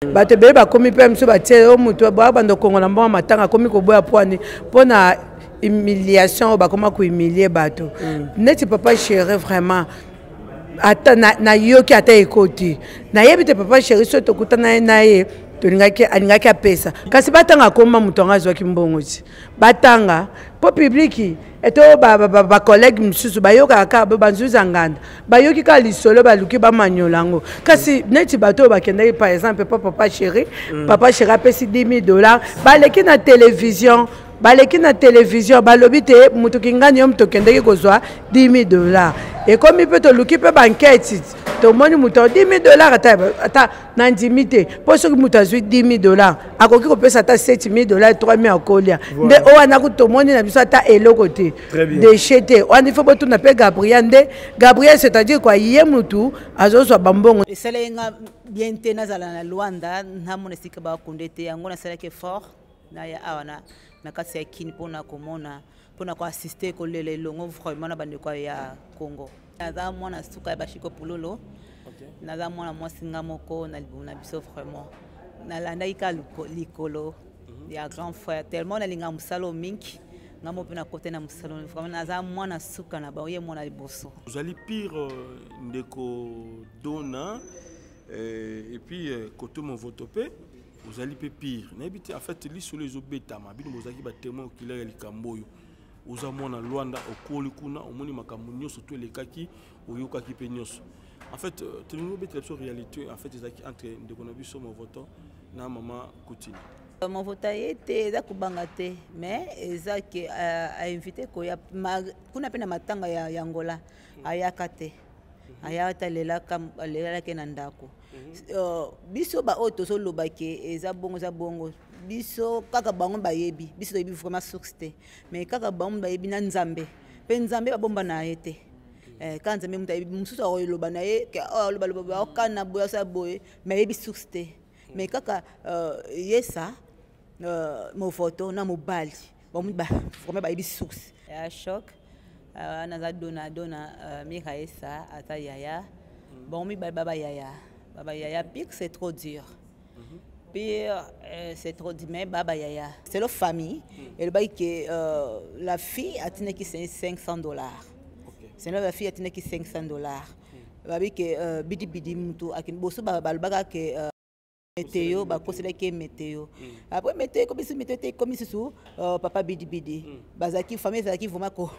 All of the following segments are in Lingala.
Bato bele ba komi pe mso ba tie o mutu ba bando kongola mbongo matanga komi ko boya poani pona humiliation ba koma ko humilier bato. Neti papa chéri vraiment ata na yoki ata ekoti. Na yebite papa chéri so to kutana na ye to alingaki apesa. Kasi batanga koma mutu ngazwa kimbongo ti. Batanga po publiki eto ba collègue msusu bayoka ka banzuza nganda bayoki ka lisolo baluki ba manyolango kasi neti bato bakendaki par exemple papa chéri apesi $10,000 baleki na télévision balobi te mutu kingani yo mutu kendeki kozwa $10,000 et comme il peut te luki pe banquette to moni mutu $10,000 ata na ndimite po soki mutu azwi $10,000 akoki kopesa ata $7,000 $3,000 akolia nde owana ku to moni na biso ata eloko te déchete on il faut botu na pe Gabriel c'est-à-dire quoi yé mutu azozwa bambongo esalenga bien te nazala na Luanda na mona sika ba kondete yango na sala ke fort na ya awana na kasi ya kini pona komona pona ko assister ko lele longo vraiment na bande kwa ya Congo naza mwana suka ya bashiko pulolo naza mwana mwasi nga moko na libuna biso vraiment na landa ika likolo ya grand frère tellement na linga musalo mingi ngamo pena côté na musalo vraiment naza mwana suka na ba ye mwana liboso vous allez pire ndeko dona et puis côté mon votopé vous allez pire n'habite en fait li sur les obeta ma bino bozaki ba témoin oculaire likamboyo oza mona Luanda okoli kuna omoni makambo nyonso to lekaki oyokaki pe nyonso en fait tenu obeta la réalité en fait ezaki entre ndeko na biso mon voto na mama Kutini mon voto était za kubanga te mais ezaki a invité ko ya kuna pe na matanga ya Angola ayaka te ayata lela ke na ndako biso ba oto so lobake eza bongo biso kaka bango bayebi biso yebi vraiment succès mais kaka bango bayebi na nzambe pe nzambe ba bomba na yete quand nzambe muta yebi mususu a loba na ye ke loba okana boya sa boye mais yebi succès mais kaka yesa mo photo na mobali bamu ba vraiment bayebi succès ya choc naza dona Miraesa ata yaya bon mi baba yaya pire c'est trop dur pire c'est trop dur mais baba yaya c'est leur famille et le bail que la fille a tenu qui $500 c'est la fille a tenu qui $500 babi que bidi mutu akin boso balbaga que météo ba considérer que météo après météo comme sous papa bidi bazaki famille bazaki vraiment ko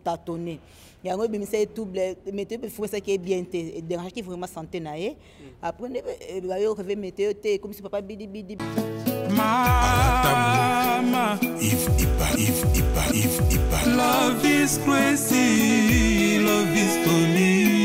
tâtonner yango bimise tout météo il faut ça qui est bien té dérange qui vraiment santé naé après ba yo rêver météo té comme si papa bidi mama if love is crazy love is funny.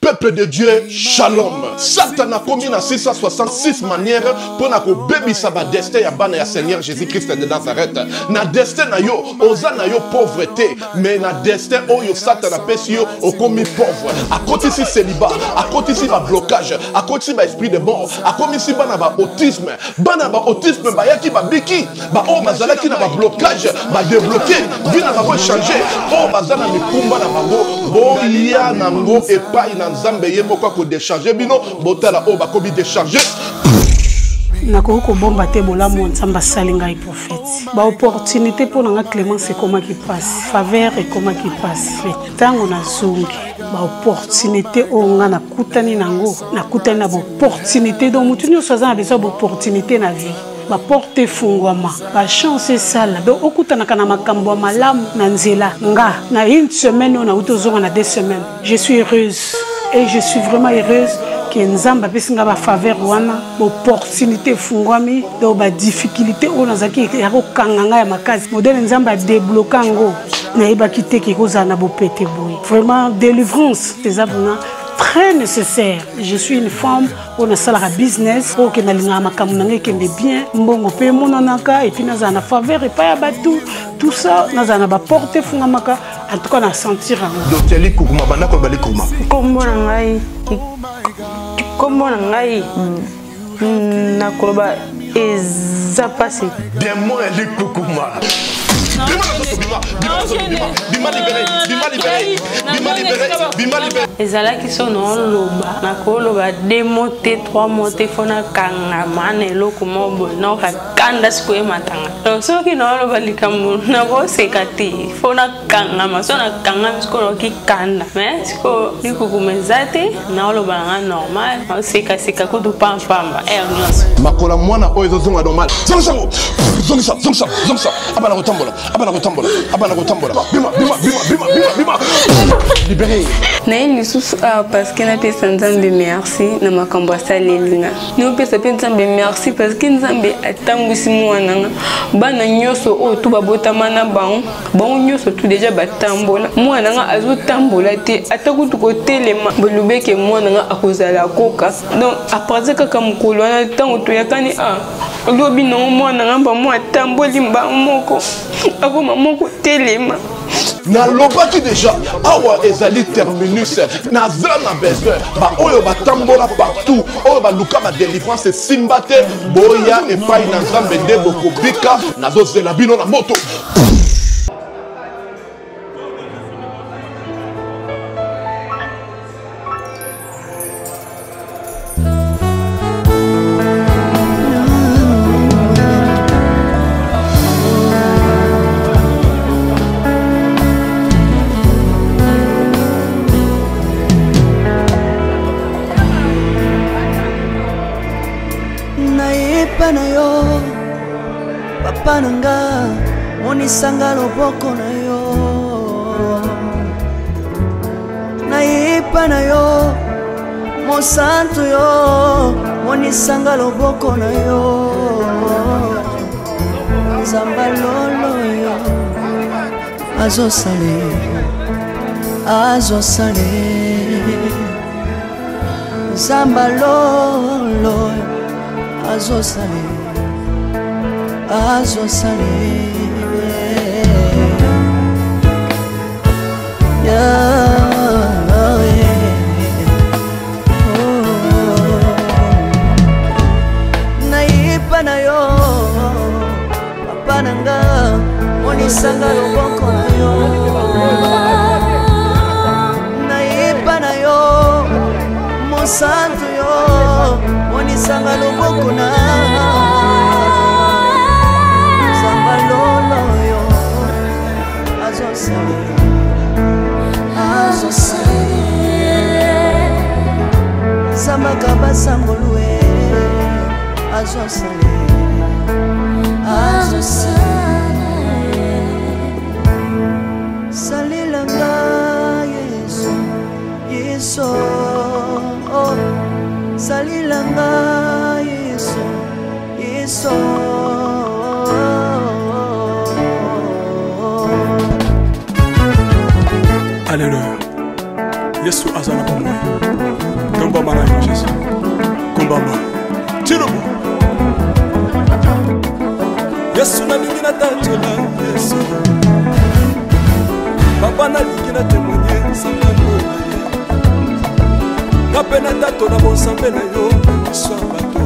Peuple de Dieu, shalom. Satan a commis na 666 manières pour na ko baby sa ba destin ya bana ya Seigneur Jésus-Christ de Nazareth. Na destin na yo, oza na yo pauvreté, mais na destin oyo Satan a pesi yo o commis pauvre. A côté si célibat, à côté si ba blocage, à côté si ba esprit de mort, à côté si bana ba autisme ba yaki ba biki, ba o bazala ki na ba blocage, ba débloquer, vina ba changer, o bazala mikumba na bango, bo ya nango et pas na nzambe ye moko ko décharger bino botala o ba kobi décharger nakoko ko bomba te bolamo nzamba salinga et prophète ba opportunité pour nga Clément c'est comment qui passe faveur et comment qui passe tango na zungi ba opportunité o nga na kutani nango na kutani na ba opportunité donc mutu nyo soza na besoin ba opportunité na vie ba porte fungwama ba chance sala donc okutana kana makambo malamu na nzela nga na une semaine on a utozonga na 2 semaines je suis heureuse et je suis vraiment heureuse que nzamba pesinga ba faveur wana opportunité fungwami donc ba difficulté on azaki ya ko kanganga ya makazi modèle nzamba débloquer ngo na iba kiteke koza na bo pété boy vraiment délivrance des abuna très nécessaire. Je suis une femme, on a salaire business, on a linga makamuna qui est bien, mbongo pe monanaka et puis na za na faveur et pas batou tout ça na za na ba porter fungamaka en tout cas na sentir. Docteur Likuma bana ko bali kuma. Kombo na ngai na koloba eza passé. Bien moi Likuma. ezalaki so na oloba nakoloba 2 mots te 3 mots te fona kangama na eloko moko boye nakokakanda sikoye matanga donc soki na oloba likambo nakoseka te fona kangama so nakangami sikoyo nakokikanda mais sikoyo likukuma eza te na oloba nanga normal nakosekaseka kutu pampamba nyonso makola mwana oyo ezozonga normal zongisa abana kotambola bima libéré naye lisusu parce que napesa nzambe merci na makambo asalelinga naopesa mpe nzambe merci parce que nzambe atambwisi mwana nga bana nyonso oyo tu babotama na bango nyonso tu deja batambola mwana nga azotambola te ata kutu kotelema bolobeke mwana nga akozala koka donc apartir kaka mokolo wana ntango toyakani lobi nango mwana nga bamo atamboli mbango moko akoma moko telema nalobaki deja awa ezali terminus naza na besoin baoyo batambola partout oyo baluka badelivrance esimba te boya epai na nzambe nde bokobika nazozela bino na moto papa nanga monisanga loboko na yo nayepa na yo mosantu yo monisanga loboko na yo zambalolo yo azosale zambalolo azosale nayipa na yo papa nanga monisanga loboko na yo nayipa na yo mosantu yo monisanga loboko na zambalolo yo azosale zambaka basangolue azosale salilanga yesu salilanga yesu Alléluia. Yesu azana kwa moi. Komba mana ya Yesu. Komba ba. Tirobo. Yesu na lingi na tatola Yesu. Papa na lingi na témoigner sangalo. Kapena tatola bonsambe na yo swambato.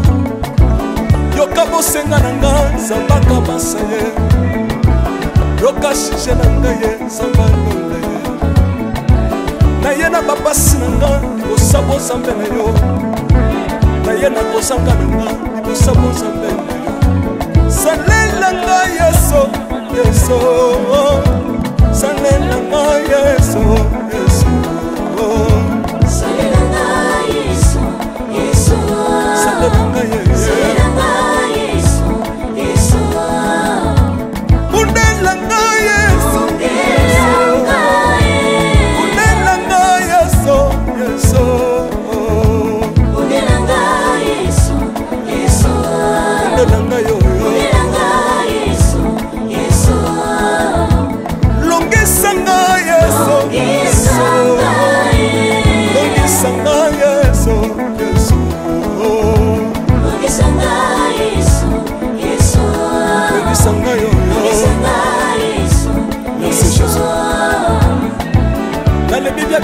Yoka bosenga nanga zambaka basaye. Yoka shishe nanga ye zambalo. Naye na babasi nanga bosabo zambe na yo naye na kosanga nanga bosabo zambe na yo salelanga yeso salelanga yeso salelanga yeso salelanga yeso undelanga yeso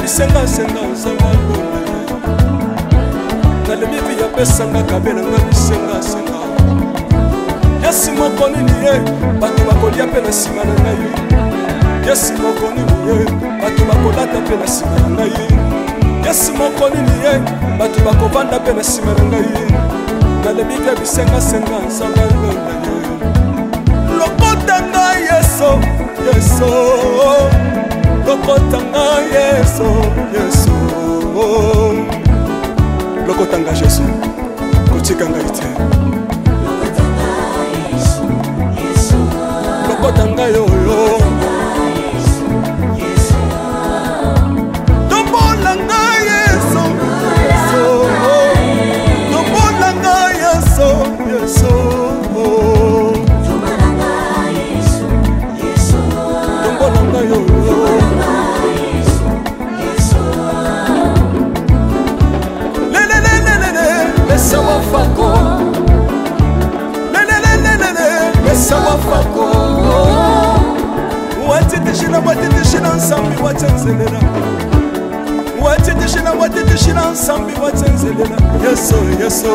bisenga senga uzanga nale bibi ya pesanga kabela nga bisenga senga Yesu moko nini ye bato bakolia pe na sima na ngai. Yesu moko nini ye bato bakolata pe na sima na ngai. Yesu moko nini ye bato bakovanda pe na sima na ngai. Nalebika bisenga senga nsamba longa ye. Lokota ngai Yesu, Yesu. Lokota ngai Yesu, Yesu. Lokota ngai Yesu. Kotika ngai te. Lokota ngai yo yo. Tombola ngai Yesu, Yesu. Tombola ngai Yesu, Yesu. Tombola ngai Yesu, Yesu. Tombola ngai yo yo. Le le le le le le, laisse moi fako. Le le le le le le, laisse moi fako. Watitishina watitishina nsambi watsenzelela. Watitishina watitishina nsambi watsenzelela. Yesu Yesu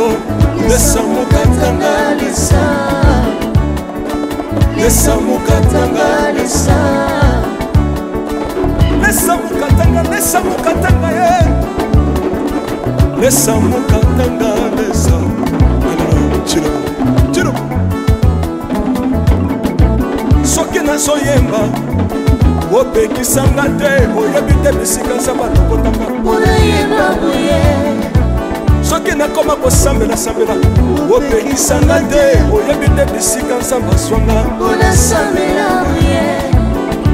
lesa mukatanga lesa. Lesa mukatanga lesa. Lesa mukatanga lesa mukatanga ye. Lesa mukatanga lesa. Alors chiro chiro. Soki na soyemba opekisanga te oyebi te bisika nsamba lokotanga oyemba boye. Soki nakoma kosambela sambela opekisanga te oyebi te bisika nsamba swanga onasambela boye.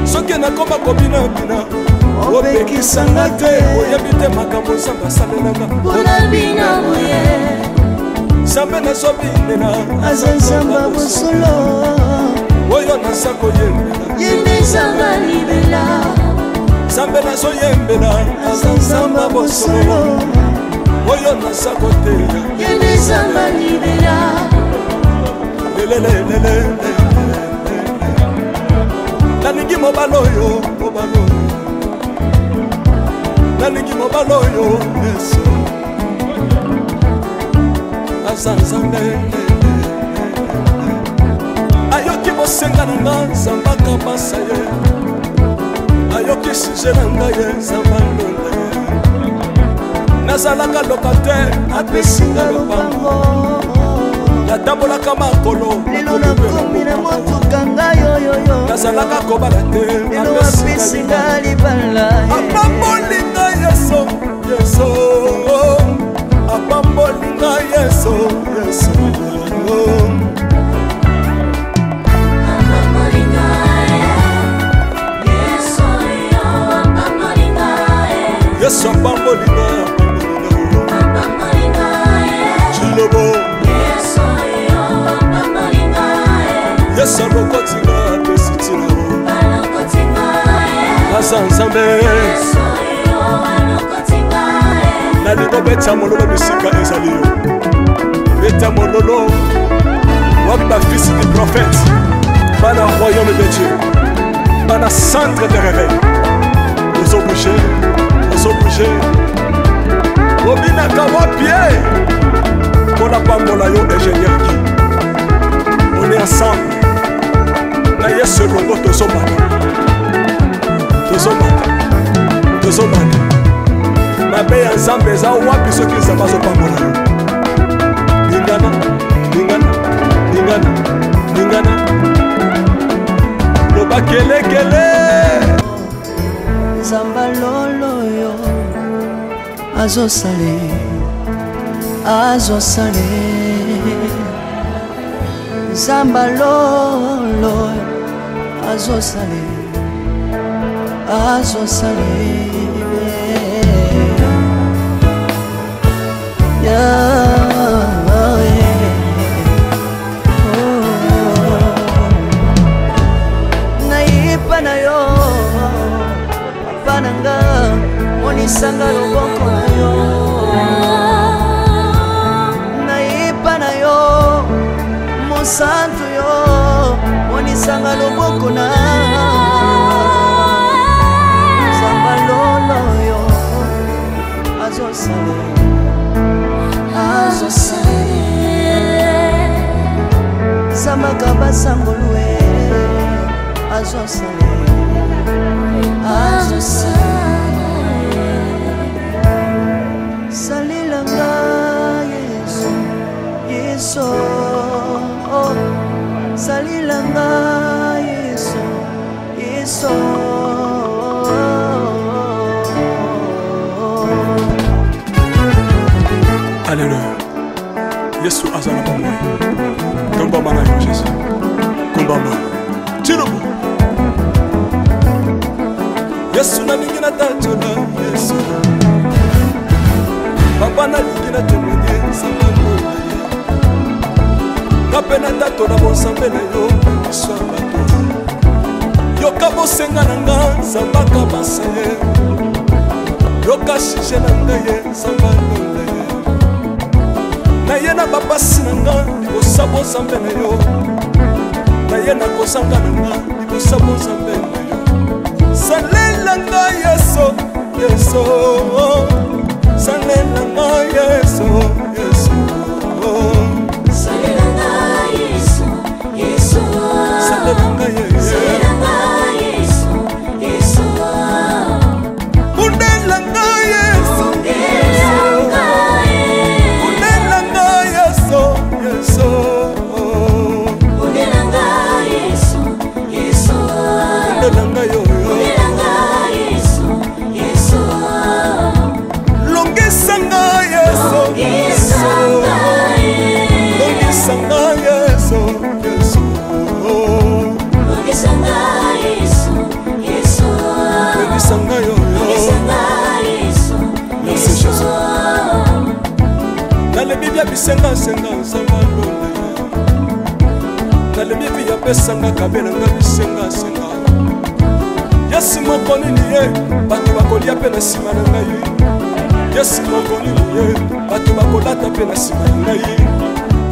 Soki nakoma kobina bina opekisanga te oyebi te makambo nsamba asalelanga onabina boye. Sambe nazobinela azansamba bosolo oyo nasa koyembela yende sanga libela. Sambe naso yembela azansamba bosolo oyo nasa koteya yende sanga libela. Lelelelele nalingi mobalo oyo mobalo nalingi mobalo oyo Yesu azanzambe. Ayoki bosenga na nga nzamba kabasa ye. Ayoki suje na nga ye nzamba londa ye. Nazalaka lokatere apesinga lopango. Natambolaka makolo lelo nakomi na motuka ngai yoyoyo. Nazalaka kobala te apesinga libala. Apambolinga Yesu, Yesu. Apambolinga Yesu, Yesu. Yesu apambolinga chilobo. Yesu apambolinga Yesu lokotinga pesitino azanzambe. Nalingo beta mololo bisika ezali yo. Beta mololo wabi ba fils du prophète bana royaume de Dieu bana centre de réveil. Ozo bouger, ozo bouger. Obina kawa pied. Pour la bambola yo ingénieur qui. On est ensemble. Na yesu longo tozomana. Tozomana. Tozomana. Mabe ya nzambe eza wapi soki nzambe azopambola yo. Lingana, lingana, lingana, lingana. Loba kele kele. Nzamba lolo yo azosale azosale. Nzamba lolo azosale azosale. Naipa na yo pananga monisanga loboko na yo. Naipa na yo mosantu yo monisanga loboko na Nzamba lolo yo azosale azosale. Nzamba kaka basangolue azosale salilanga Yesu Yesu salilanga Yesu Yesu Alléluia. Yesu azala kwa moi. Kombama na yo Jésus. Kombama. Tirobo. Yesu na lingi na tachola Yesu. Papa na lingi na temwenye sambalo na ye. Kapena tato na bonsambe na yo Yesu abato. Yoka bosenga na nga sambaka basaye. Yoka shije na nga ye sambalo na ye. Na ye na bapasi na nga libosa bozambe na yo. Na ye na kozanga na nga libosa bozambe na yo. Salela nga Yesu Yesu. Salela nga Yesu Yesu. Salela nga Yesu Yesu. Salela nga Yesu. Salela nga Yesu Yesu. Kundela nga Yesu Yesu. Kundela nga Yesu Yesu. Kundela nga Yesu Yesu. Kundela nga yo. Nalemibia bisenga senga nsambalo nalemibia pesanga kabela nga bisenga senga Yesu moko nini ye bato bakolia pe na nsima na ngai Yesu moko nini ye bato bakolata pe na nsima na ngai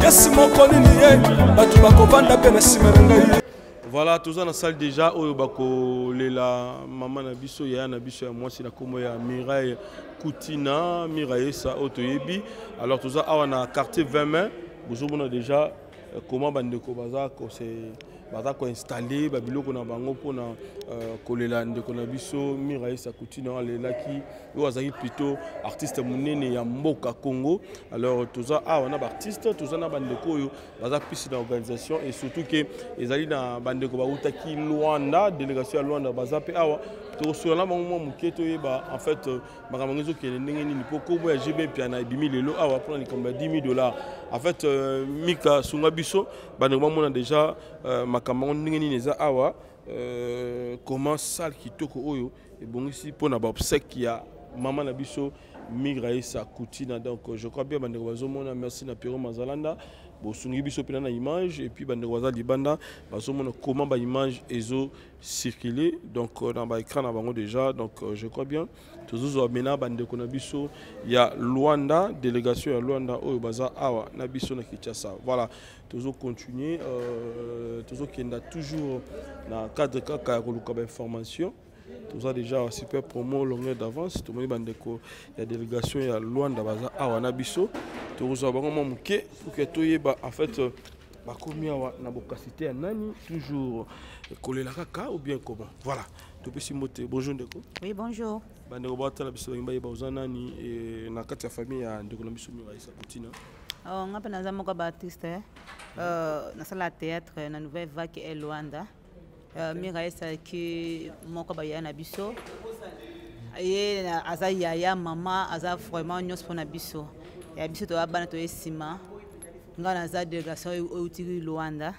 Yesu moko nini ye bato bakovanda pe na nsima na ngai. Voilà, tout ça dans la salle déjà, où la maman na biso ya na biso ya moi c'est la comme ya Mireille Koutina, Mireille sa Otoyebi. Alors tout ça on a quartier 20 mains, vous avez déjà comment bandeko baza ko c'est baza ko installer babiloko na bango pona kolela ndeko na biso Mireille sa Koutina lelaki wazaki plutôt artiste munene ya mboka Congo. Alors tout ça on a artiste, tout ça na bandeko yo baza piste d'organisation et surtout que ezali na bandeko ba utaki Luanda, délégation à Luanda baza pe awa to sur la moment muketo yeba en fait bakamangezo ke ndenge nini poko bo ya GB puis na 10 000 lelo awa prendre comme $10,000 en fait Mika sunga biso bandeko mona déjà makambo ndenge nini za awa comment salle kitoko oyo et bon ici pour na ba obsèque ya maman na biso Mireille sa Koutina. Donc je crois bien bandeko bazomona merci na Pierrot Mazalanda bo sungi biso pena na image et puis bandeko baza libanda bazomona comment ba image ezo circuler donc dans ba écran na bango déjà. Donc je crois bien toujours amena bandeko na biso ya Luanda, délégation ya Luanda oyo baza awa na biso na Kinshasa. Voilà, toujours continuer toujours kenda toujours na cadre kaka ya koluka ba information. Tout ça déjà super promo longueur d'avance. Tout le monde bandeko la délégation ya Luanda baza awa na biso. Tout ça bango muke pour que toyeba en fait ba komi awa na bokasité ya nani toujours kolela kaka ou bien comment. Voilà. To pesi mote. Bonjour ndeko. Oui, bonjour. Bandeko bata la biso ngba yeba uzana nani et na kati ya famille ya ndeko na biso Mireille sa Koutina. Oh, ngapa naza moko ba artiste na sala théâtre na nouvelle vague et Luanda. Mireille sa ki moko ba ya na biso. Ye aza yaya mama aza vraiment nyos pona biso. Ya biso to abana to esima. Ngana za délégation outili Luanda.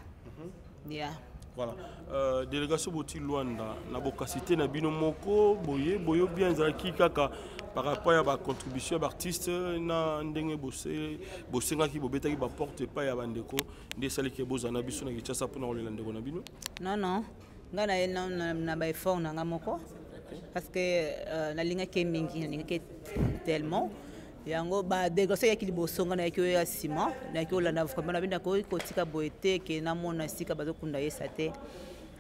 Yeah. Voilà. Délégation boti Luanda na bokasité na bino moko boyo bien zaki kaka par rapport à la contribution d'artistes na ndenge bosenga ki bobeta ki ba porte pas ya bandeko nde sali ke bozana biso na Kinshasa pona olela ndeko na bino. Non ngana na ba effort na ngamoko parce que na linga ke mingi na linga ke tellement yango ba délégation ya ki libosonga na ki ya ciment na ki olanda vraiment na binda ko tika boete ke na mona sika bazokunda yesa te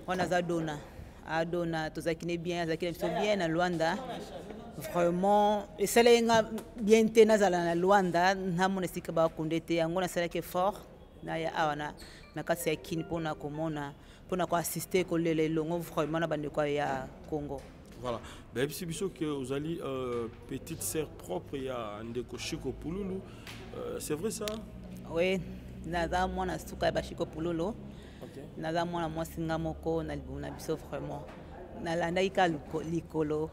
on a zadona adona tozakine bien zakine bien na Luanda vraiment esalenga bien te nazala na Luanda na mona sika ba kundete yango na sala ke fort na ya awa na kati ya kini mpona komona mpona koassiste kolela elongo vraiment na bandeko ya Congo. Voilà. Ben, si que vous allez petite sœur propre il y a ndeko Chiko Pululu, c'est vrai ça? Oui, naza mwana suka ba Chiko Pululu. OK. Naza mwana mwasinga moko na libuna biso vraiment. Na landa ika likolo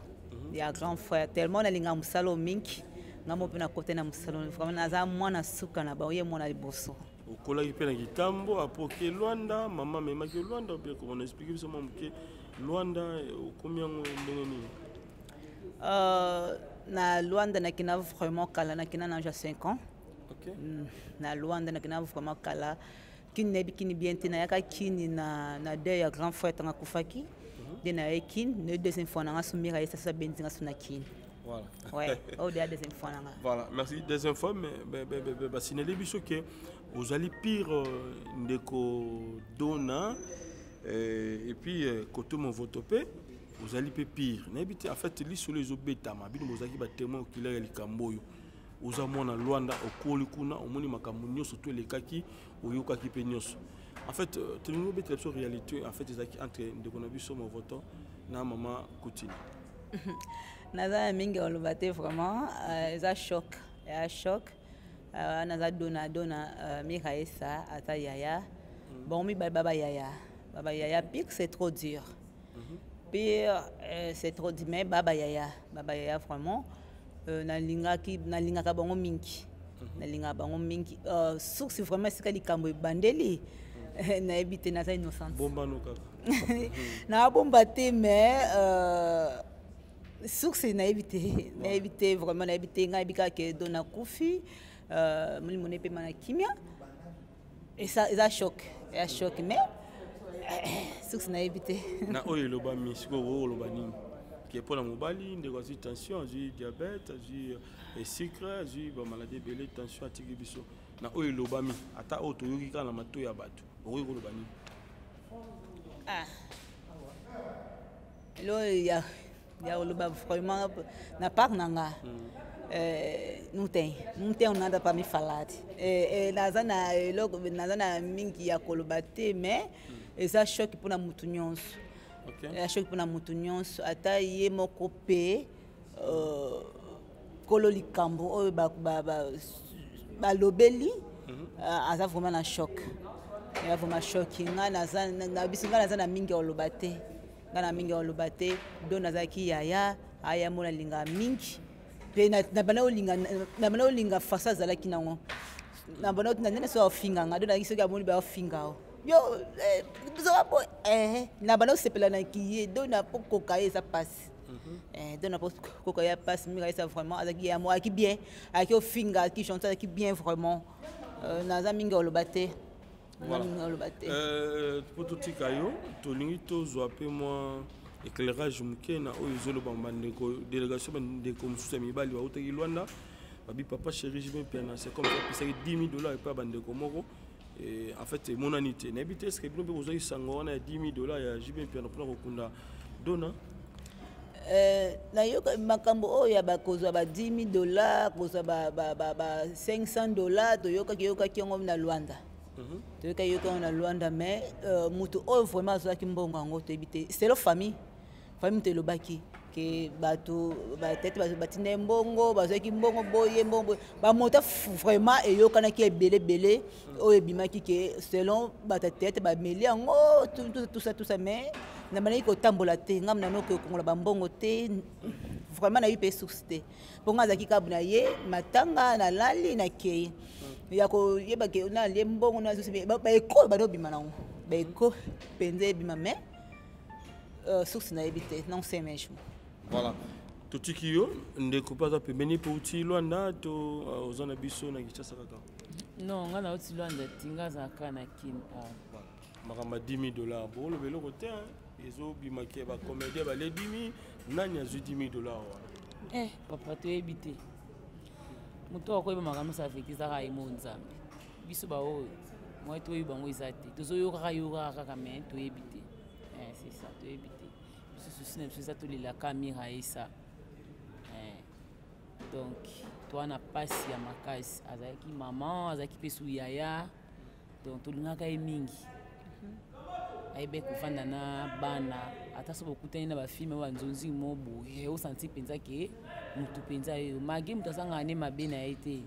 ya grand frère tellement na linga musalo mingi ngamo pe na côté na musalo vraiment naza mwana suka na ba oye mwana liboso. Okola ki pe na kitambo apoke Luanda, maman mema ke Luanda bien comment on explique biso maman ke Luanda combien ndenge nini? Na Luanda na kina vraiment kala na kina na 5 ans. OK. Na Luanda na kina vraiment kala kini bikini bien tina yaka kini na deux ya grand frère tanga kufaki. De na ekin ne deuxième fois na sumira esa sa benzinga suna kini. Voilà. Ouais, au de deuxième fois na. Voilà, merci. Deuxième fois mais sinele biso ke vous allez pire ndeko dona et puis côté mon votopé vous allez pire. En fait li sur les obetama bino bozaki ba témoin oculaire likamboyo. Oza mona Luanda okoli kuna omoni makambo nyonso to lekaki oyokaki pe nyonso. En fait tenu obeta la réalité en fait ezaki entre ndeko na biso mon voto na maman Koutine. Naza mingi olobate vraiment eza choc. Ya choc. Naza dona Miraesa ata yaya. Bon mi baba yaya. Baba yaya pique c'est trop dur. Pire c'est trop dur mais baba yaya vraiment na linga ka bango mingi. Na linga bango mingi source vraiment c'est likambo bandeli. Na ebité naza innocente. Bomba no kaka. Na bomba te mais source na évité vraiment na évité nga bika ke dona kufi muli monepe mana kimia et ça choc mais source na évité na oyo loba misiko wo loba nini qui pour la mobali ndeko asi tension asi diabète asi sucre asi ba maladie belé tension atiki biso na oyo loba mi ata oto yoki kana mato ya bato oyo ko loba nini lo ya loba vraiment na part nanga não tem nada para me falar nazana mingi ya kolobate mais eza choc pour na mutu nyonso. Okay. Choc pour na mutu nyonso ata ye moko pe kolo likambo oyo ba lobeli aza vraiment na choc. Ya vraiment choc nga na bisinga naza na mingi olobate. Ngana mingi olobate do nazaki yaya aya mona linga mingi pe na bana olinga fasa zalaki nango na bana nene so ofinga ngado na kiso ka boni ba ofinga yo bizobo na bana sepela na kiye do na poko kaye ça passe do na poko kaye passe mi ça vraiment azaki ya moi qui bien aki ofinga qui chante qui bien vraiment naza mingi olobate. Voilà. Pour tout Tikayo, Tolingi Tozo moi éclairage mukena o izolo bambandeko délégation bandeko mususa mibali wa utaki Luanda babi papa chéri je bien c'est comme ça puis $10 000 et pas bandeko moko et en fait mon anité n'habite est-ce que vous avez sango na $10 000 ya jibe bien pour kokunda dona na yo makambo oyo ya bakozwa ba $10 000 kozwa ba $500 toyoka kiongo na Luanda. Toyoka yoka na Luanda mais mutu oyo vraiment azwaki mbongo ngo tebite c'est la famille te lobaki ke bato ba tete batine mbongo bazwaki mbongo boye mbongo ba mota vraiment eyokana ki ebele oyo bimaki ke selon bata tete ba meli ngo tout ça mais na manaki ko tambola te ngam na noko kongola ba mbongo te vraiment na yipe source te bonga zaki kabuna ye matanga na lali na kei ya ko yeba ke na le mbongo na source ba école ba do bima na ba école penze bima mais source na ebité non c'est mesmo. Voilà. Tout ce qui est, ne coupe pas à pémeni pour outil Luanda, to aux en abisso na Kinshasa kaka. Non, on a outil Luanda, tinga za kana kin. Maramba $10 000 pour le vélo côté hein. Ils ont bimaké ba comédie ba les 10 000, nanya zu $10 000. Papa to ebité. Muto akoyeba makambo sa affectisa ka imonzambe. Biso ba o moi to yibango izate. Tozo yoka kaka mais to ebité. C'est ça, to ebité. C'est ça, tout la caméra et ça. Donc, toi, on a passé à ma case. Azaki maman, azaki pesou yaya. donc tolingaka ye mingi ayebe kofanda na bana ata so bokutani na bafilme banzonzi mo boye osanti mpenza ke mutu mpenza oyo magi mutu asangaka ne mabe na ye te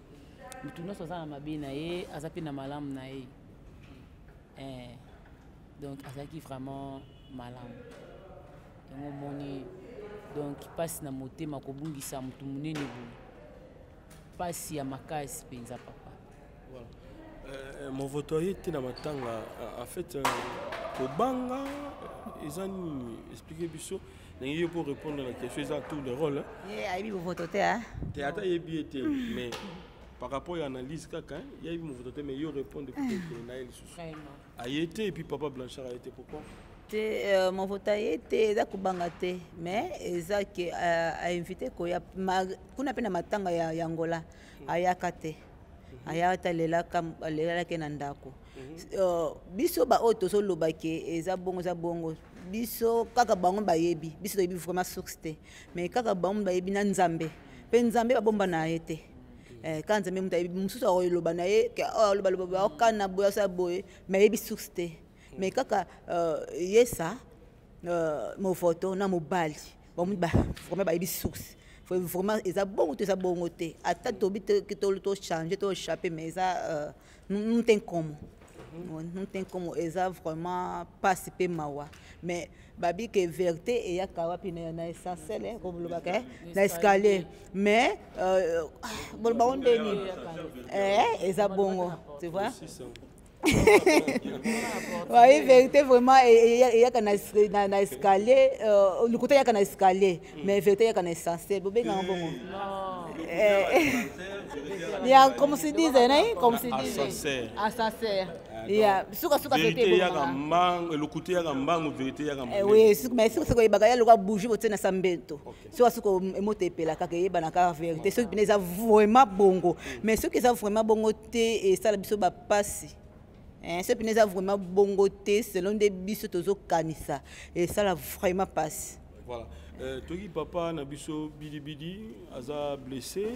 mutu nyonso aza na mabe na ye aza mpe na malamu na ye donc azalaki vraiment malamu yango omoni donc mpasi na motema kobungisa mutu monene boye mpasi ya makasi mpenza papa. Mon voto ye te na matanga en fait kobanga eza nini expliquer biso ndenge yo pour répondre à la question eza tout le rôle ayebi bovoto te te ata yebi ye te mais par rapport à l'analyse kaka yebi mo voto te mais yo répondre peut-être na ye lisusu aye te et puis papa Blanchard a été pourquoi te mon voto ye te eza kobanga te mais eza ke ainvité koya kuna mpe na matanga ya Angola ayaka te ayaka lelelaki na ndako biso baoyo tozolobaki eza bongo biso kaka bango bayebi biso toyebi vraiment source te mais kaka bango bayebi na nzambe mpe nzambe babomba na ye te ka nzambe mutu ayebi mosusu akoyeloba na ye alobaloba baokana boye asala boye mais ayebi source te mais kaka yesa mofoto na mobali vraiment bayebi source vraiment eza bongo te ata tobi to changer to échapper mais eza não tem como eza vraiment passe pe mawa mais babi que vérité et ya kawapi na essentiel comme le bac na escalier mais bolba ondeni eza bongo tu vois. Oui, vérité vraiment il y a un escalier le côté il y a un escalier mais vérité il y a un essentiel bobé nga bongo il y a comme se disait non comme se disait ascenseur il y a suka vérité il y a un mang le côté il y a un mang vérité il y a un mang oui mais suka ko ibaka ya loka bouger bote na sambeto suka emote pela kaka yeba na ka vérité ceux qui les a vraiment bongo mais ceux qui sont vraiment bongo té et ça la biso ba passe. Ce qui est vraiment bongo te selon des biso tozo kanisa et ça la vraiment passe. Voilà. Toki papa na biso bidi aza blessé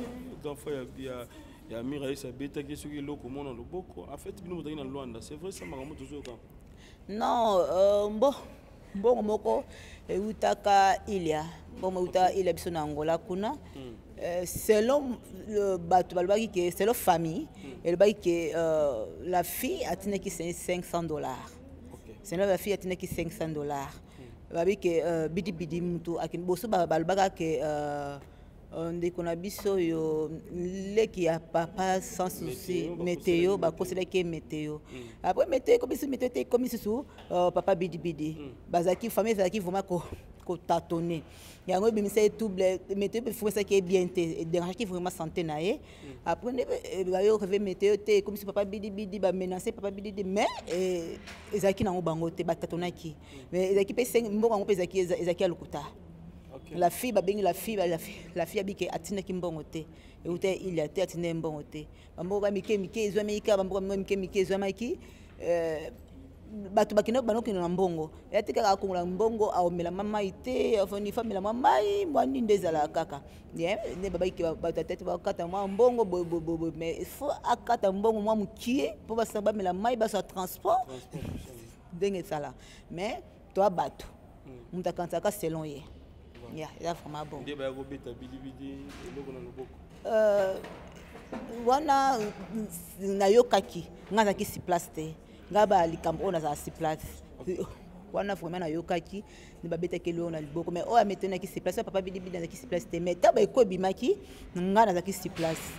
donc il y a Miraï Sabeta qui est loko mona loboko en fait bino botaki na Luanda c'est vrai ça makambo tozo ka. Non bon moko utaka ilia bon uta ilia biso na Angola kuna. Selon le bateau, selon la famille, la fille a tenu qui $500. Selon la fille a tenu qui $500. Babi que bidi mutu akin boso balbaga que on déconne biso yo le qui a papa sans souci météo ba conseiller que météo après météo comme sous papa bidi bazaki famille zaki vraiment ko tâtonner yango bimise double météo be faut ça qui est bien te dérange qui vraiment santé na ye après ba yo rêver météo te comme si papa bidi ba menacer papa bidi mais ezaki na bango te ba tâtonnaki mais ezaki pe 5 mbongo ngo pe ezaki alukuta. La fille la fille habite atina kimbongote et où il a été atina mbongote bambo ba mike ezwa bambo mike ezwa maki batu bakino banoki na mbongo yatika ka kongula mbongo aomela mama ite afoni famila mama mwani ndezala kaka ne baba ki batata ba kata mwa mbongo bo mais il faut akata mbongo mwa mukie pour basaba mela mai ba sa transport denge sala mais toi batu mutakanta ka selon ye. Yeah, c'est vraiment bon. Wana na yokaki ngaza ki si place te ngaba likambo na za si place wana vraiment na yokaki ni babeta ke lo na liboko mais o ametena ki si place papa bidi na ki si place te mais taba ko bimaki ngana za ki si place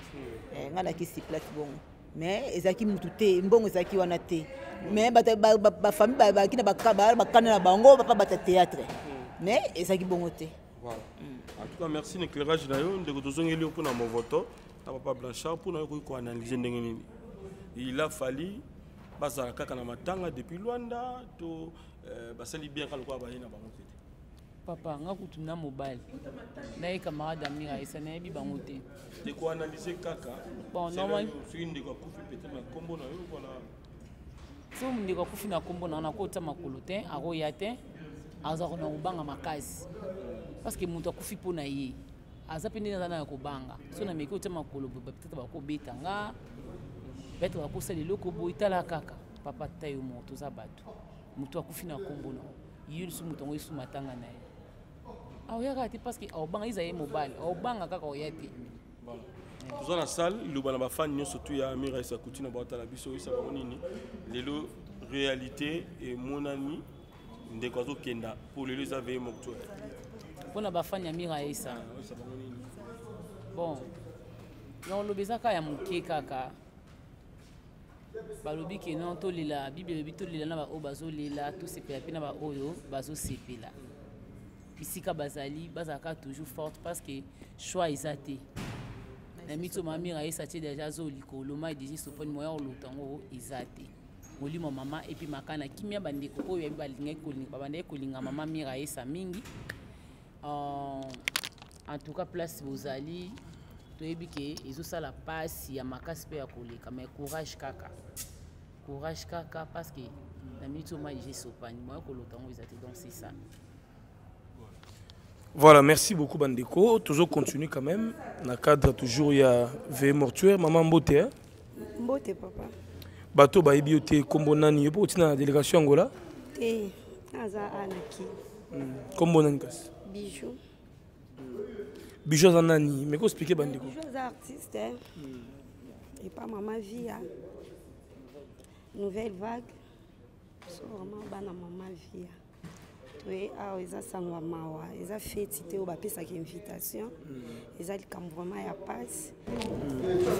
ngana ki si place bon mais ezaki mutu te mbongo ezaki wana te mais ba famille ba kina ba kana na bango papa bata théâtre mais ezaki bongo te. Voilà. En tout cas, merci l'éclairage d'ailleurs. De que pour mon vote, papa Blanchard pour nous analyser. Il a fallu basala kaka na matanga depuis Luanda to basali bien quand quoi baina bangote. Papa ngakutu na mobile. Na e camarade Amira isa na bi bangote. De quoi analyser kaka. Bon normalement sur une de quoi kufi peut-être na kombo na yo voilà. So mndi kwa kufi na kombo na kota makolo te aroya te aza ko na ubanga makazi. Parce que mutu akufi pona ye aza pene na kobanga so na meki otema makolo peut-être ba ko betanga peut-être ba ko sala loko bo itala kaka papa tayo moto za bato moto akufi na kombo na yulu su moto ngoyi su matanga na ye aoyaka te parce que aobanga iza ye mobali aobanga kaka oyate toza na salle iloba na bafani nyonso tu ya Amira Issa Couti na baotala biso oyisa bango nini lelo réalité emonani ndeko azokenda po lelo eza veye mortuaire mpona bafani ya Amira Issa bon yolobi eza kaka ya moke kaka balobi ke non tolela bible elobi tolela na baoyo bazolela tosepela mpe na baoyo bazosepela bisika bazali bazalaka toujours forte parce que choix eza te na mito Amira Issa tie déjà zo likolo mai déjà soponi moya olota ngo eza te molimo mama et puis makana kimia bandeko oyo yabi balingaki kolinga babandaki kolinga mama Amira Issa mingi en tout cas place bozali toyebi ke ezosala pasi ya makasi mpe ya koleka mais courage kaka parce que na mito mai déjà sopani moya kolota ngo eza te donc c'est ça. Voilà, merci beaucoup Bandeko. Toujours continue quand même. Dans le cadre, toujours, il y a veille mortuaire. Maman Mbote, hein? Mbote, papa. Bateau, Baïbiote, Kombonani, il y a une délégation Angola? Eh, Aza Anaki. Kombonani, Bijou. Bijou Zanani. Mais qu'est-ce que Bandeko? Bijou est artiste, hein? Et pas Maman Via. Nouvelle vague. C'est vraiment bana Maman Via. Oui, ils ont sangwa mawa, ils ont fait citer au bapé sa invitation, ils ont comme vraiment ya passe.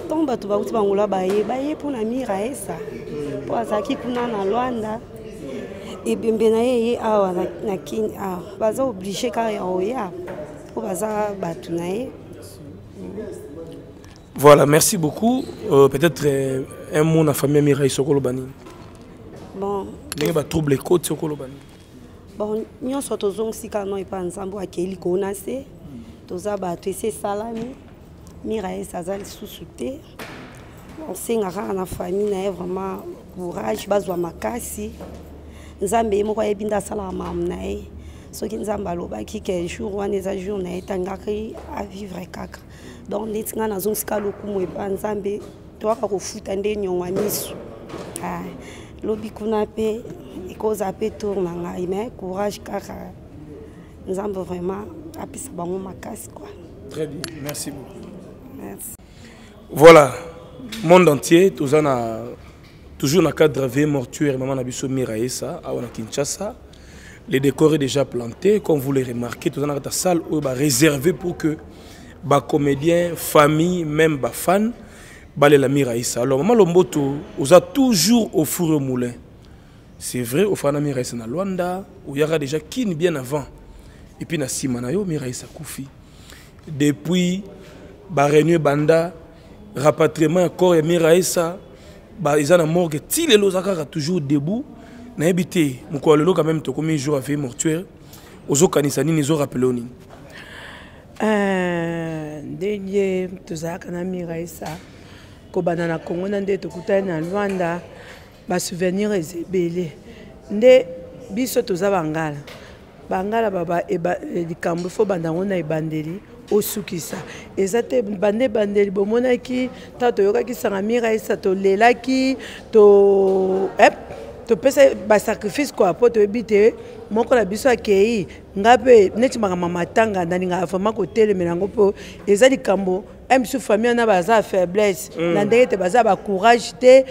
Tomba tu vas où tu vas ngula baye pour na Amira Issa, pour azaki kuna na Luanda, et bembe na ye awa na kin awa, baza obligé car ya oya, pour baza batu na ye. Voilà, merci beaucoup. Peut-être un mot na famille Amira Issa Kolobani. Bon. Il y a trouble les côtes sur Kolobani. Bon, nous sommes tous ensemble, nous sommes ensemble avec les connaissances. Nous sommes tous salami. Amira Issa sous-souté. On sait que la famille a vraiment courage, besoin de makasi. Nous avons besoin de salama. Ce qui nous a baloba qui que jour ou les journée tangaki à vivre kaka. Donc les gens na zonska lokumu e banzambe toi ka kofuta nde nyongwa misu. Ah, lobi kuna pe cause à peu tourner mais courage car nous avons vraiment appris ça bango makas quoi. Très bien, merci beaucoup. Merci. Voilà, monde entier, toujours dans le cadre de mortuaire, maman Nabiso Amira Issa, à Kinshasa. Les décors est déjà plantés, comme vous le remarquez, tout dans la salle réservée pour que les comédiens, famille, même les fans, balent Amira Issa. Alors maman Lomboto, vous a toujours au four au moulin. C'est vrai, au Fana Amira Issa na Luanda, où il y aura déjà Kin bien avant. Et puis na Simanayo, Amira Issa Koufi. Depuis, Réunion Banda, rapatriement corps Amira Issa, ils ont morgue, si les lozaka toujours debout, n'a habité, mon collègue quand même, comme un jour à veille mortuaire, aux okanisani, ils ont rappelé au nid. Dernier, tout ça, quand Amira Issa, Kobana na Congo, nande tokuta na Luanda. Ba souvenir ezebele nde biso toza bangala baba likambo fo bandango na ebandeli osukisa ezate bandeli bomonaki ta toyokaki sanga Amira Issa tolelaki to pesa ba sacrifice quoi po to ebite moko la biso akei ngape neti makama matanga ndaninga afama ko telemela ngo po eza likambo MSU famille na baza faiblesse na ndenge te baza ba courage te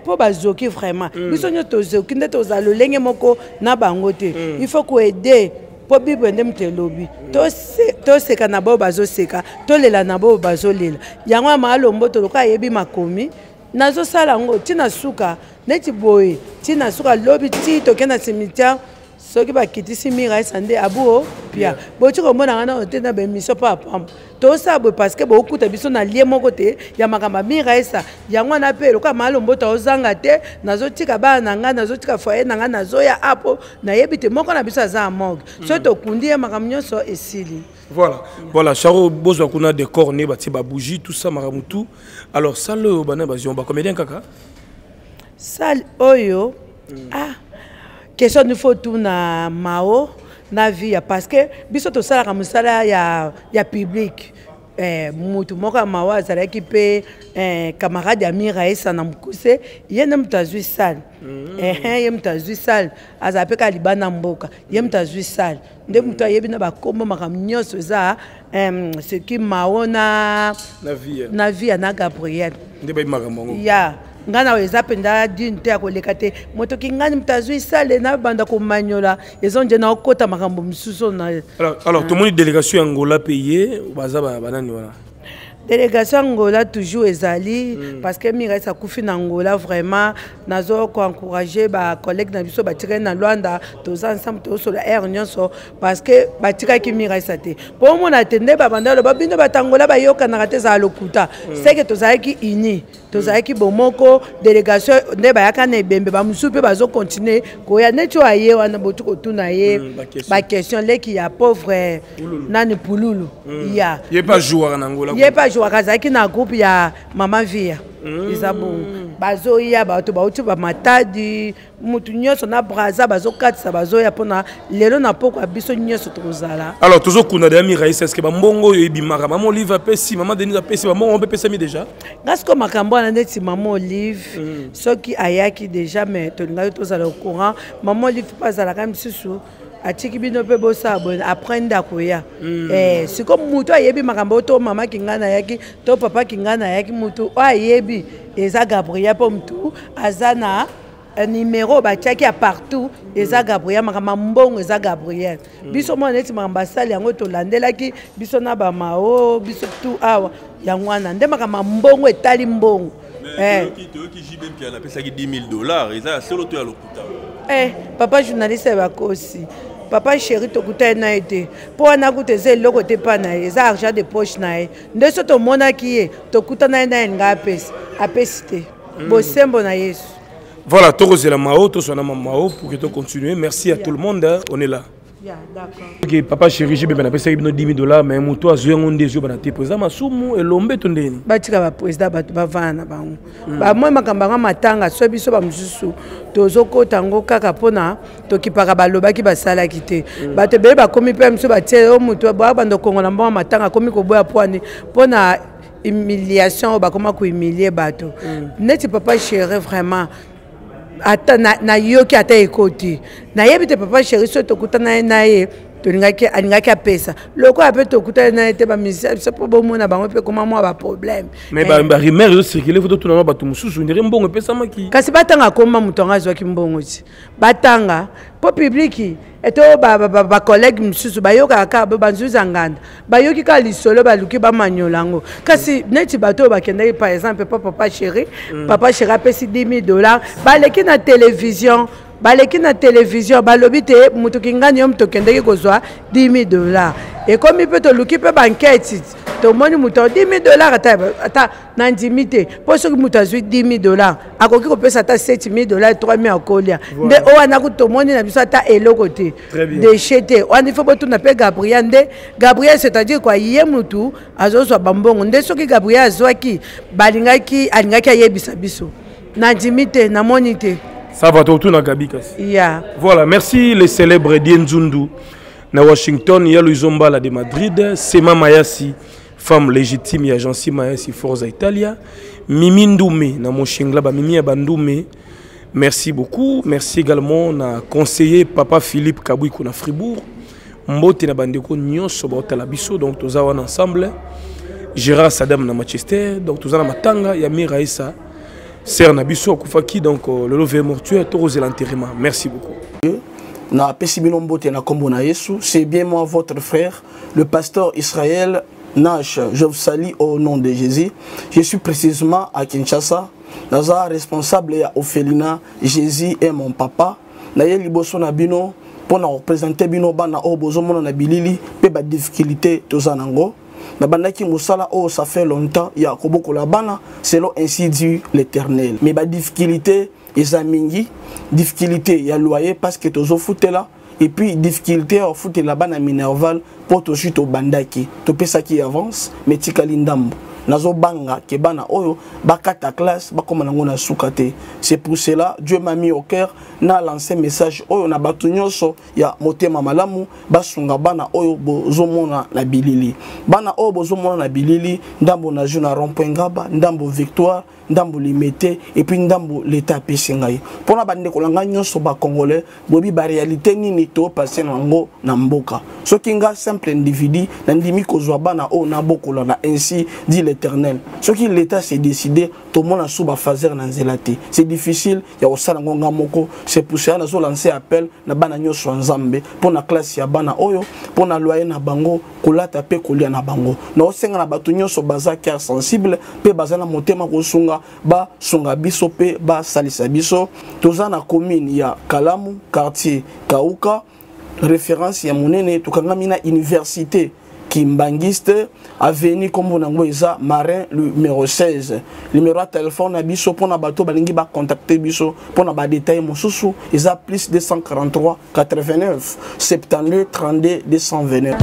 po bazoki vraiment biso nyo tozoki nde tozalo lenge moko na bango te il faut ko aider po bible ndem te lobi to seka na bo bazoseka to lela na bo bazolela yango amalombo to loka yebi makomi nazo sala ngo tina suka neti boye tina suka lobi ti to kena cimetière soki bakitisi Amira Issa nde abuo pia boti komona ngana otenda be mission pa pam to sabo parce que bokuta biso na lie moko te ya makamba Amira Issa yango na pe loka malombo to ozanga te nazotika ba nanga nazotika foyer nanga nazoya apo na yebite moko na biso za morgue so to kundi ya makamba nyonso esili. Voilà, Charo Bozo kuna décor ne bati ba bougie tout ça maramutu. Alors ça le bana bazion ba comédien kaka. Sal oyo question il faut tout na mao na vie parce que biso to sala comme ça ya public mutu moko mawa azalaki pe camarade ya Miraesa na mukuse ye na mutu azwi sale ye mutu azwi sale azala pe ka libana mboka ye mutu azwi sale nde mutu ayebi na bakombo makambo nyonso eza soki mao na vie na Gabriel nde bayimaka mongo ya ngana eza penda dine te ya koleka te moto ki ngani mutu azwi sale na banda komanyola ezo nje na okota makambo mosusu na alors tomoni délégation ya Angola payé baza banani wana délégation Angola toujours ezali parce que Miraesa kufi na Angola vraiment nazo ko encourager ba collègue na biso batika na Luanda toza ensemble to sur la air nyonso parce que batika ki Miraesa te pour mon atende ba bandalo ba bino batangola ba yoka na rate za lokuta c'est que toza ki ini toza ki bomoko délégation nde ba yaka na ebembe ba musupe bazo continuer ko ya necho aye wana botu ko tuna ye ba question leki ya pauvre nani pululu ya ye pas joueur na Angola ye pas wakazaki na groupe ya Mama Via eza bon bazoya bato bauti ba matadi mutu nyonso na braza bazokatisa bazoya pona lelo na poko biso nyonso tozala alors tozokuna de Miraesa est-ce que ba mbongo yo ebimaka Maman Olive apesi Maman Denise apesi ba mbongo on peut pesa mi déjà ngasko makambo na neti Maman Olive soki ayaki déjà mais tolinga tozala au courant Maman Olive pasala kam susu atiki bino pe bosa bon apprendre akoya c'est comme mutu ayebi makambo to mama kingana yaki to papa kingana yaki mutu ayebi eza Gabriel po mutu azana numéro batiaki ya partout eza Gabriel makama mbongo eza Gabriel biso mo neti makamba sali yango to landelaki biso na ba mao biso tu awa yango wana nde makama mbongo etali mbongo qui JB qui a appelé ça $10,000 et ça solo to ya lokuta papa journaliste bakosi papa chéri tokuta na été pour na kuteze loko te pa na eza argent de poche na ye nde so to mona ki ye tokuta na nga apesi te bosembo na Yesu. Voilà, c'est la Mao, tout son Mao pour que tu continues. Merci à tout le monde, hein. On est là. D'accord. Okay, papa chéri, j'ai bien appelé ça $10,000 mais mon toi zoé on des yeux banate président masumu et lombe tondeni. Batika ba président ba vana bango. Ba moi makambanga matanga so biso ba mususu tozoko tango kaka pona tokipaka baloba ki basala kite. Ba te be ba komi pe mso ba tie o mutu ba bando kongola mbwa matanga komi ko boya pwani pona humiliation ba koma ko humilier bato. Neti papa chéri vraiment ata na yoki ata ekoti na yebite papa chéri so tokutana na ye tolingaki alingaki apesa loko ape tokutana na te ba misa so po bomona bango pe koma mwa ba problème mais ba rumeur yo circuler photo tuna ba tumususu ndire mbongo pesa maki kasi batanga koma mutonga zwa ki mbongo ti batanga po publiki eto ba collègue mususu bayoka ka banzuza nganda bayoki ka lisolo baluki ba manyolango kasi neti bato bakenda par exemple papa chéri apesi $10,000 baleki na télévision balobi te mutu kingani yo mutokendeki kozwa $10,000 ekomi pe toluki pe banketi tomoni mutu $10,000 ata na ndimi te po soki mutu azwi $10,000 akoki kopesa ata $7,000 $3,000 akolia nde owana ku tomoni na biso ata eloko te deshe te wana ifo botuna pe Gabriel nde Gabriel c'est-à-dire kwa ye mutu azozwa bambongo nde soki Gabriel azwaki alingaki ayebisa biso na ndimi te na moni te. Ça va tout na Gabikas. Yeah. Voilà, merci les célèbres Dienzundu na Washington, il y a Luizombala de Madrid, Sema Mayasi, femme légitime, il y a Jansi Mayasi, Forza Italia, Mimi Ndoumé, na Moshingla, Mimi Abandoumé. Merci beaucoup. Merci également na conseiller Papa Philippe Kabouikou na Fribourg. Mbote na Bandeko Nyonso Bota la Bisso, donc tous avons ensemble. Gérard Sadam na Manchester, donc tous avons Matanga, Yamir Raissa. Sœur Nabiso Koufaki, donc le lever mortuaire, Toro et l'enterrement. Merci beaucoup. C'est bien moi, votre frère, le pasteur Israël Nash. Je vous salue au nom de Jésus. Je suis précisément à Kinshasa. Naza responsable à Ophelina. Jésus est mon papa. Naye liboso na bino pour nous représenter bino bana obozo mona na bilili pe ba difficulté tozanango. Nabandaki musala oh ça fait longtemps ya koboko la bana selon ainsi dit l'Éternel. Mais ba difficulté ezamingi difficulté ya loyer parce que tozo foutela et puis difficulté au foute la bana minerval pour to chute au bandaki to pesa qui avance mais tikali ndambo nazo banga ke bana oyo bakata classe bakoma nango na sukate. C'est pour cela Dieu m'a mis au cœur na lancé message oyo na batu nyonso ya motema malamu basunga bana oyo bozomona na bilili. Bana oyo bozomona na bilili ndambo na jeu na rond-point Ngaba, ndambo Victoire, ndambo Limete et puis ndambo l'état pesengai. Pona bande kolanga nyonso ba congolais bobi ba réalité nini to passer nango na mboka. Soki nga simple individu na ndimi kozwa bana o na bokola na ainsi dit l'Éternel. Soki l'état s'est décidé to mona suba fazer na nzelate. C'est difficile ya osala ngonga moko. C'est pour ça nazo lancer appel na bana nyonso nzambe pona classe ya bana oyo pona loyer na bango kolata pe kolia na bango. Na osenga na batu nyonso baza cœur sensible pe bazana motema kosunga ba sunga biso pe ba salisa biso. Toza na commune ya Kalamu, quartier Kauka, référence ya monene tukangami na université Kimbangiste, avenue comme nango eza Marin numéro 16. Numéro de téléphone na biso pona bato balingi ba contacter biso pona ba détail mosusu eza plus 243 89 72 32 229.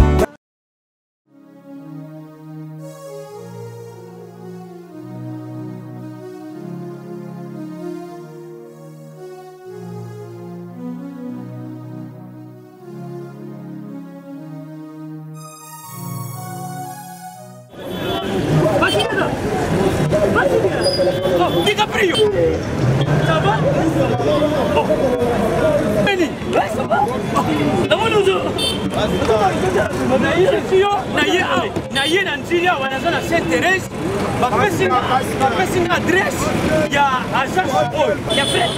DiCaprio, ça va? Benny, ouais, ça va? D'abord nous naye na nzili awa naza na Sainte-Thérèse bapesi nga adresse ya agence oyo ya fait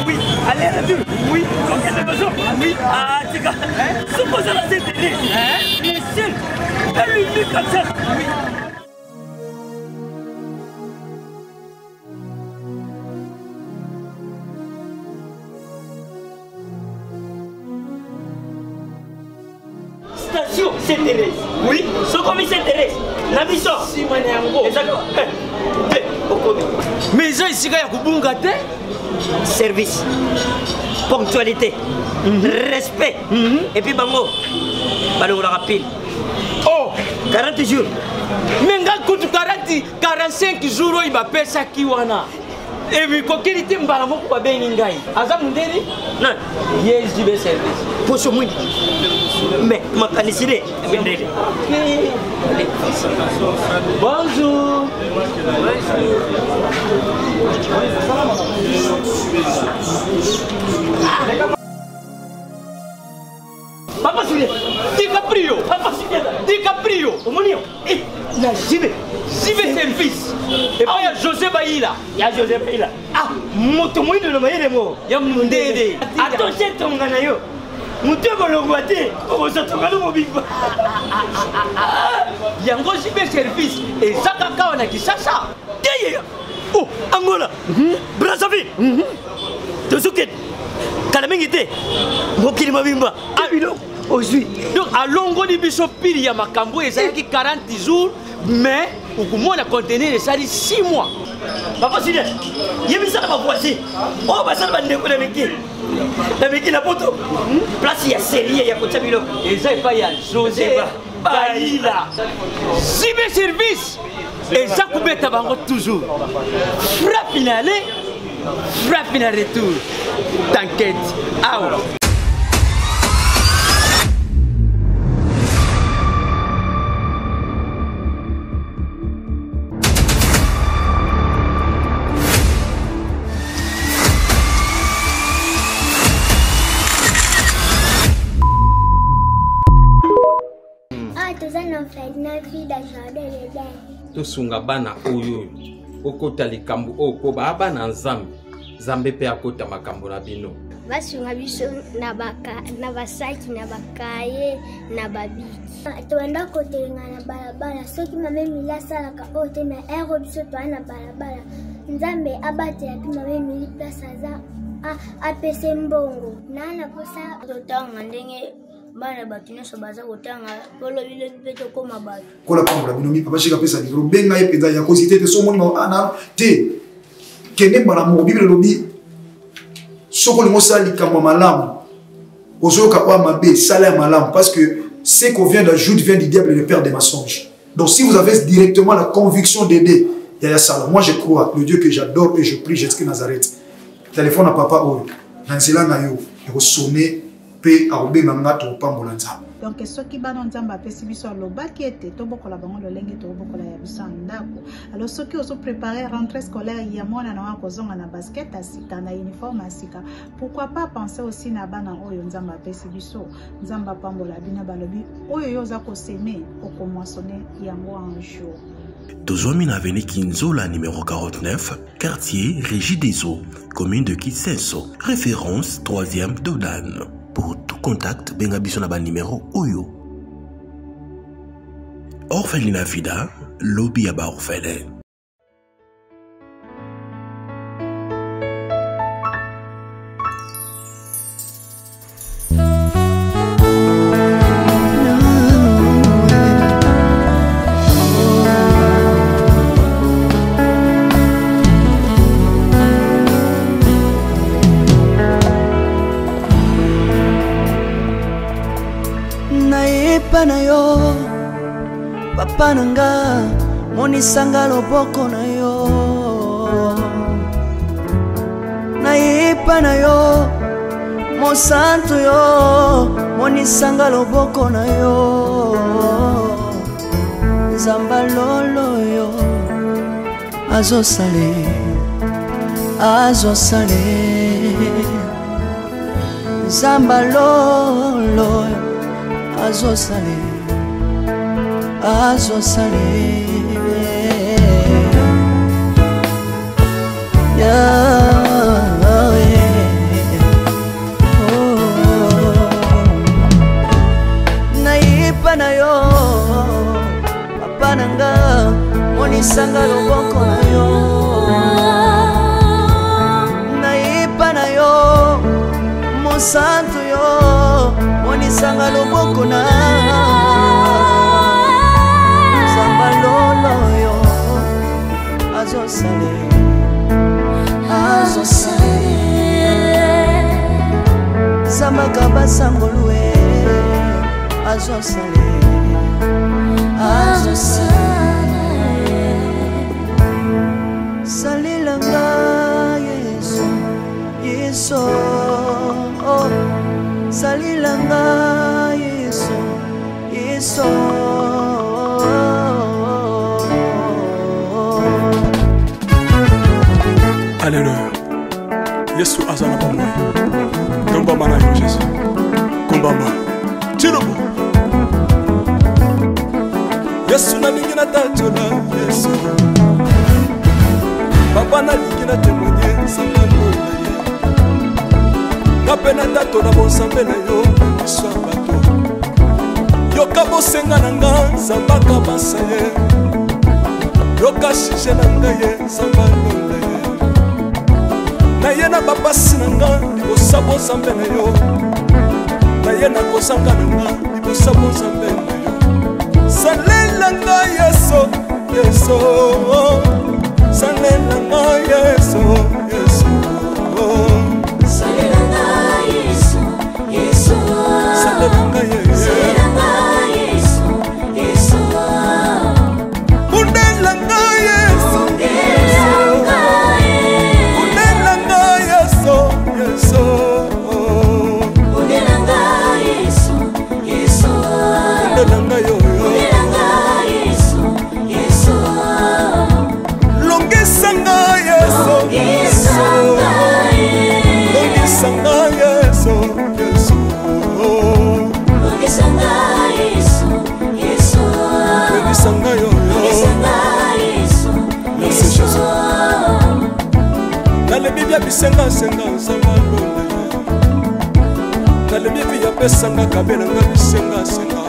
oui allez retour oui okende besoin oui tika supposa na Sainte-Thérèse le seul et l'unique comme ça oui. Station Sainte-Thérèse. Oui, ce commis Sainte-Thérèse. La mission. Si, moi, exactement. Mais ils ont ici, il y a Kubunga. Service. Ponctualité. Respect. Et puis, bango. Balou la rapide. Oh, 40 jours. Mais quand 45 jours, il va payer ça qui wana. Et puis, quand il était mbala moko ba beningai. Aza mundeni? Non. Yes, du service. Pour ce monde. Mais ma canicide. Bonjour. Papa Julien, DiCaprio, Papa Julien, DiCaprio, Omonio, et la JB service. Et puis il y a José Baïla. Il y a José Baïla. Ah, motomoï de l'Omaïle mo. Il y a Mundede. Attention ton ganayo. Moutego le guaté. Oh, ça te galo mobile. Il y a un gros JB service. Et Zakaka on a qui ça. Oh, Angola. Brazzaville. Tozuket. Kalamingité. Mokili Mabimba. Ah, une aujourd'hui. Donc, à longo de biso pili ya makambo, et ça qui 40 jours, mais au moins la contenir, ça dit 6 mois. Papa Sylvain, il y a mis ça dans ma voici. Oh, bah ça va décoller la métier. La métier, la photo. Place, il y a série, il y a côté bilo. Et ça, il y a José Baïla. Cyber service. Et ça, combien t'as toujours. Frappe finale. Frappe in retour. T'inquiète. Ah ouais. tosunga bana oyo okota likambo oko bana nzambe nzambe pe akota makambo na bino basunga biso na basaki na bakaye na babiki toenda kotelenga na balabala soki mame mili asalaka oyo te na ero biso toa na balabala nzambe abatela mpe mame mili place aza apese mbongo nana posa totanga ndenge bana bato nyonso baza kotanga polobile mpe tokóma bato kola pambola bino mipapa shika pesa likolo benga ye mpenza ya kosi te te so omoni ana te kende mbala moko bibele lobi soko olingi osala likambo ya malamu ozoyoka oyo mabe sala ya malamu parce que ce qu'on vient d'ajoute vient du diable le père des mensonges Donc si vous avez directement la conviction d'aider, il y a ça. Moi je crois, le Dieu que j'adore et je prie, Jésus Nazareth. Téléphone à papa Oyo, Nanzela Nayo, il va sonner, paix à Obé Mangato, Pambolanza. Donc ce qui va dans Zamba Pessibiso à l'Obaki était Tobokola Bango le Lengue Tobokola Yabusa Ndako. Alors ceux qui ont préparé rentrée scolaire, il y a moins à Kozonga na basket à Sika, na uniforme à Sika. Pourquoi pas penser aussi na Bana Oyo Zamba Pessibiso, Zamba Pambola Bina Balobi, Oyo Zako Seme, Oko moissonner Yango un jour. Tozomi na avenue Kinzola numéro 49, quartier Régie des Eaux, commune de Kitsenso, référence 3e Dodan. Pour tout contact, bengabiso na ba numéro Oyo. Orphelinat Vida, lobby à ba orphelin. Na yo papa nanga monisanga loboko na yo nayepa na yo mosantu yo monisanga loboko na yo nzamba lolo yo azosale nzamba lolo azosale nayipa na yo papa nanga monisanga loboko na yo nayipa na yo mosantu yo monisanga loboko na nzamba lolo yo azosale nzamba kabasangolue azosale salilanga yesu yesu salilanga yesu yesu Alléluia. Yesu azana bamwe. Yomba mana yo Jésus. Kumbamba. Tirobo. Yesu na lingina tachola Yesu. Papa na lingina témoigner sangalo na ye. Napena tato na bonsambe na yo Yesu abato. Yoka bosenga na nga zambaka basaye. Yoka shije na nga ye sambalo na ye. Na ye na bapasi na nga libosa bonsambe na yo. Na ye na kozanga na nga libosa bonsambe na yo. Salela nga Yesu, Yesu. Salela nga Yesu, Yesu. Salela nga Yesu, Yesu. Salela nga Yesu. Salela nga Yesu, Yesu. Undela nga Yesu, Undela nga Yesu, Yesu. Undela nga Yesu, Yesu. Undela nga yo. Longisanga Yesu, Yesu. Longisanga Yesu, Yesu. Longisanga Yesu, Yesu. Longisanga yo. Longisanga Yesu, Yesu. Nale Biblia bisenga senga sanga lole. Nale Biblia pesanga kabela nga bisenga senga.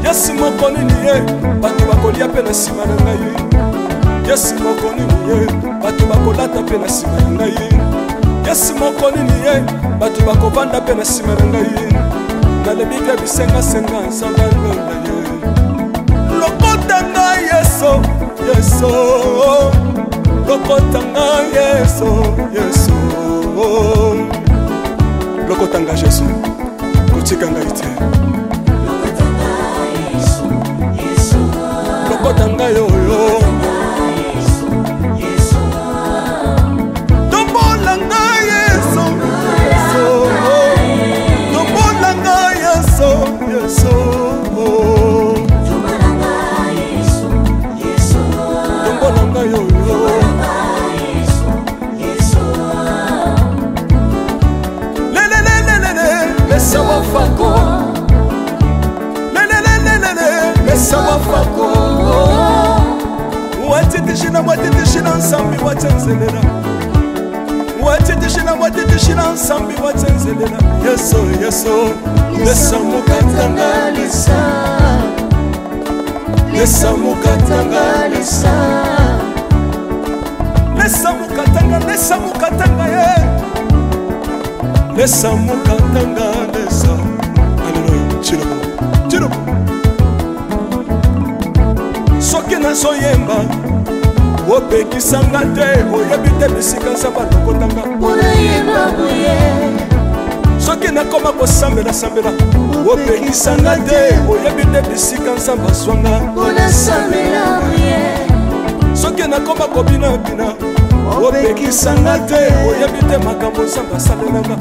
Yesu mokoni ni ye, batu bakolia pe na sima na ngai. Yesu mokoni ni ye, batu bakolata pe na sima na ngai. Yesu mokoni ni ye, batu bakovanda pe na sima na ngai. Nale Biblia bisenga senga sanga lole ye. Lokota nga Yesu, Yesu. Lokota nga Yesu, Yesu. Lokota nga Jésus, kotika nga ite. Lokota nga Yesu, Yesu. nsambi watsenzelela watitishila nsambi watsenzelela yeso yeso lesa mukatanga lesa mukatanga lesa mukatanga ye lesa mukatanga lesa aleluya chilo soki nazoyemba opekisanga te oyebi te bisika nzambe alokotanga soki nakoma kosambela opekisanga te oyebi te bisika nzambe azwanga soki nakoma kobinabina opekisanga te oyebi te makambo nzambe asalelanga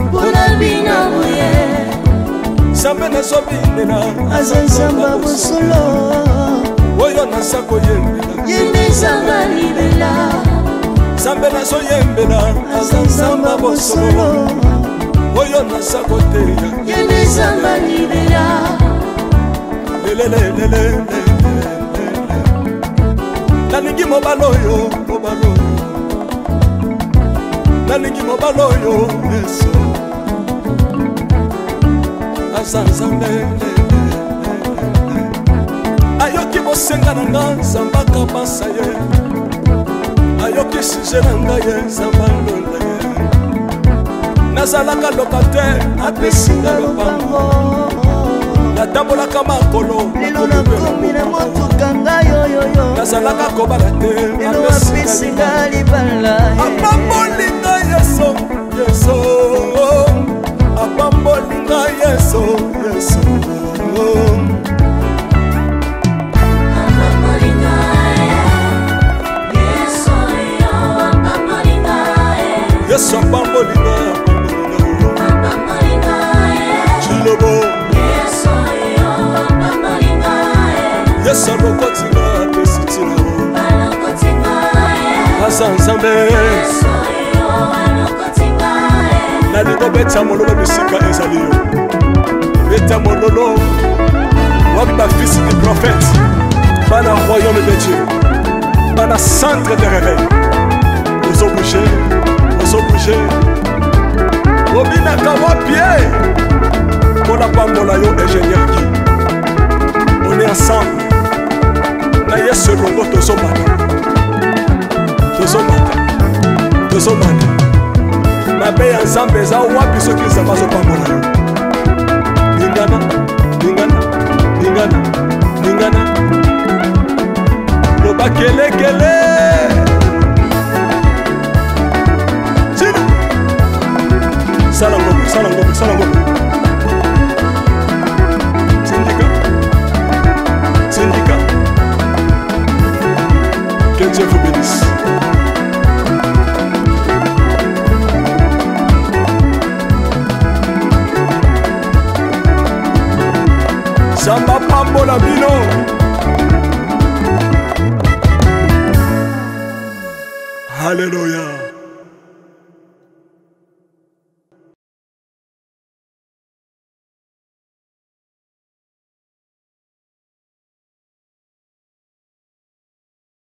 nzambe nazobinela aza nzambe bosolo oyo naza koyembela yembezanga libela nzambe nazoyembela aza nzambe bosolo oyo naza koteya yembezanga libela lelelelele nalingi mobala oyo nalingi mobala oyo yesu aza nzambe ayoki bosenga na nga nzambe akabasa ye ayoki suje na ngai ye nzambe alonda ye nazalaka lokatere apesinga lopango natambolaka makolo lelo nakomi na motuka ngai oyoyo nazalaka kobala te lelo apesinga libala apambolinga yeso apambolinga yeso yesu apambolinga chilobo yesu alokotinga apesitina aza nzambe nalingo beta mololo bisika ezali yo beta mololo wabi bafisi du prophète bana royaume de Dieu bana centre de réveil ozobouge obinaka wapie mpona pambola yo ingénieur ki on est ensemble na yesu elongo tozomata mabe ya nzambe eza wapi soki nzambe azopambola yo lingana loba kelekele sala ngombe syndicat que Dieu vous bénisse. Samba pambola bino Alléluia.